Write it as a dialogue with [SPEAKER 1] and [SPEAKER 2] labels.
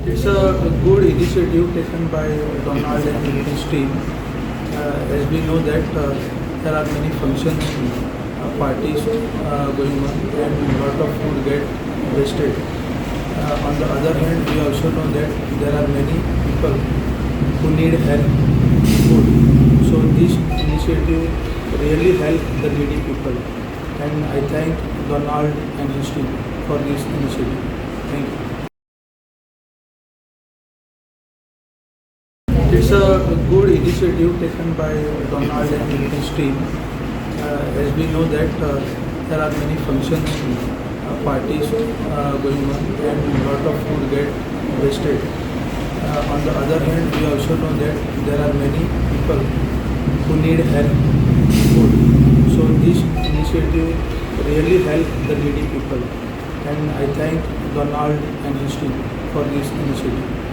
[SPEAKER 1] It's a good initiative taken by Donald and his team. As we know that there are many functions, parties going on, and a lot of food get wasted. On the other hand, we also know that there are many people who need help food. So this initiative really help the needy people, and I thank Donald and his team for this initiative. Thank you. It's a good initiative taken by Donald and his team. As we know that there are many functions, parties going on, and a lot of food get wasted. On the other hand, we also know that there are many people who need help food. So this initiative really help the needy people, and I thank Donald and his team for this initiative.